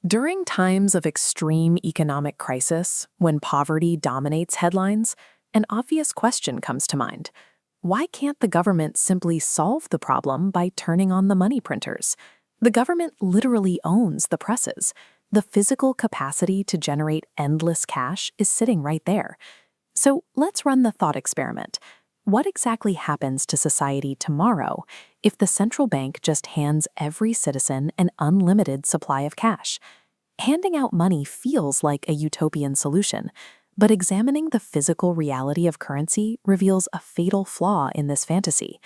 During times of extreme economic crisis, when poverty dominates headlines, an obvious question comes to mind. Why can't the government simply solve the problem by turning on the money printers? The government literally owns the presses. The physical capacity to generate endless cash is sitting right there. So let's run the thought experiment. What exactly happens to society tomorrow if the central bank just hands every citizen an unlimited supply of cash? Handing out money feels like a utopian solution, but examining the physical reality of currency reveals a fatal flaw in this fantasy.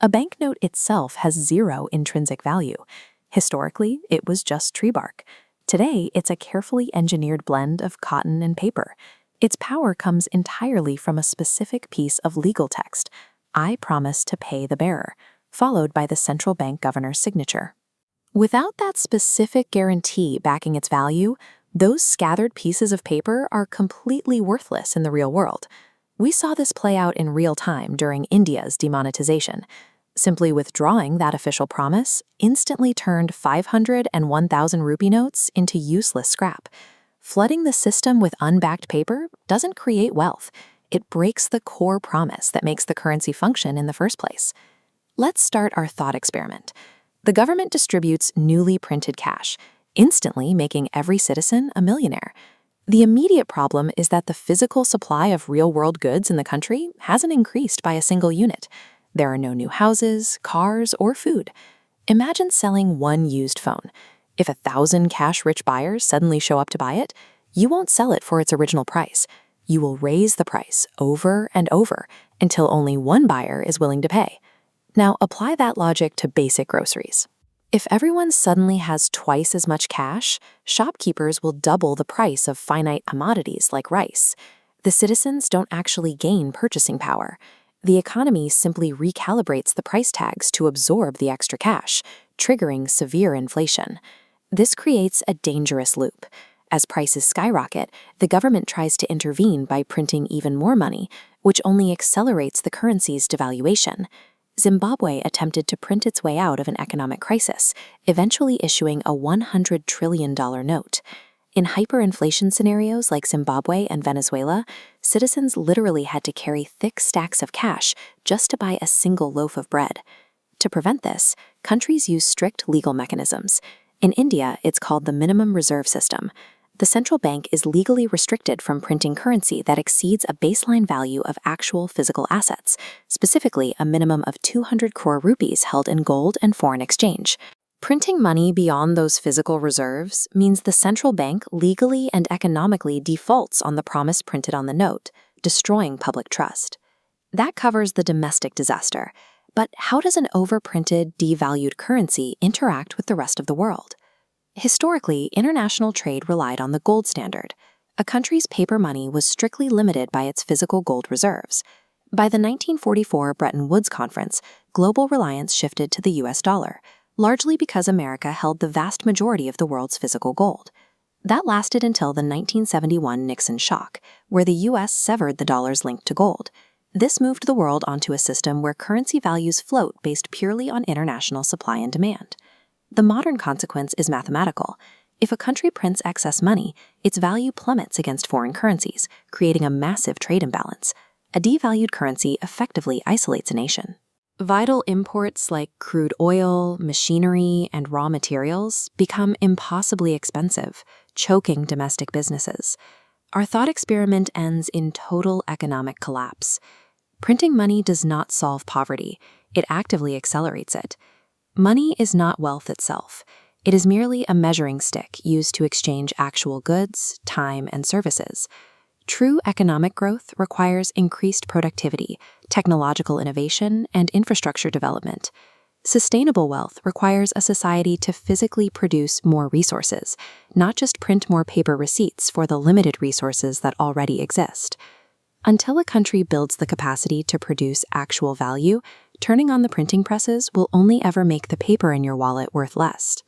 A banknote itself has zero intrinsic value. Historically, it was just tree bark. Today, it's a carefully engineered blend of cotton and paper. Its power comes entirely from a specific piece of legal text, "I promise to pay the bearer," followed by the central bank governor's signature. Without that specific guarantee backing its value, those scattered pieces of paper are completely worthless in the real world. We saw this play out in real time during India's demonetization. Simply withdrawing that official promise instantly turned 500 and 1,000 rupee notes into useless scrap. Flooding the system with unbacked paper doesn't create wealth. It breaks the core promise that makes the currency function in the first place. Let's start our thought experiment. The government distributes newly printed cash, instantly making every citizen a millionaire. The immediate problem is that the physical supply of real-world goods in the country hasn't increased by a single unit. There are no new houses, cars, or food. Imagine selling one used phone. If 1,000 cash-rich buyers suddenly show up to buy it, you won't sell it for its original price. You will raise the price over and over until only one buyer is willing to pay. Now, apply that logic to basic groceries. If everyone suddenly has twice as much cash, shopkeepers will double the price of finite commodities like rice. The citizens don't actually gain purchasing power. The economy simply recalibrates the price tags to absorb the extra cash, triggering severe inflation. This creates a dangerous loop. As prices skyrocket, the government tries to intervene by printing even more money, which only accelerates the currency's devaluation. Zimbabwe attempted to print its way out of an economic crisis, eventually issuing a $100 trillion note. In hyperinflation scenarios like Zimbabwe and Venezuela, citizens literally had to carry thick stacks of cash just to buy a single loaf of bread. To prevent this, countries use strict legal mechanisms. In India, it's called the minimum reserve system. The central bank is legally restricted from printing currency that exceeds a baseline value of actual physical assets, specifically a minimum of 200 crore rupees held in gold and foreign exchange. Printing money beyond those physical reserves means the central bank legally and economically defaults on the promise printed on the note, destroying public trust. That covers the domestic disaster. But how does an overprinted, devalued currency interact with the rest of the world? Historically, international trade relied on the gold standard. A country's paper money was strictly limited by its physical gold reserves. By the 1944 Bretton Woods Conference, global reliance shifted to the US dollar, largely because America held the vast majority of the world's physical gold. That lasted until the 1971 Nixon shock, where the US severed the dollar's link to gold. This moved the world onto a system where currency values float based purely on international supply and demand. The modern consequence is mathematical. If a country prints excess money, its value plummets against foreign currencies, creating a massive trade imbalance. A devalued currency effectively isolates a nation. Vital imports like crude oil, machinery, and raw materials become impossibly expensive, choking domestic businesses. Our thought experiment ends in total economic collapse. Printing money does not solve poverty. It actively accelerates it. Money is not wealth itself. It is merely a measuring stick used to exchange actual goods, time, and services. True economic growth requires increased productivity, technological innovation, and infrastructure development. Sustainable wealth requires a society to physically produce more resources, not just print more paper receipts for the limited resources that already exist. Until a country builds the capacity to produce actual value, turning on the printing presses will only ever make the paper in your wallet worth less.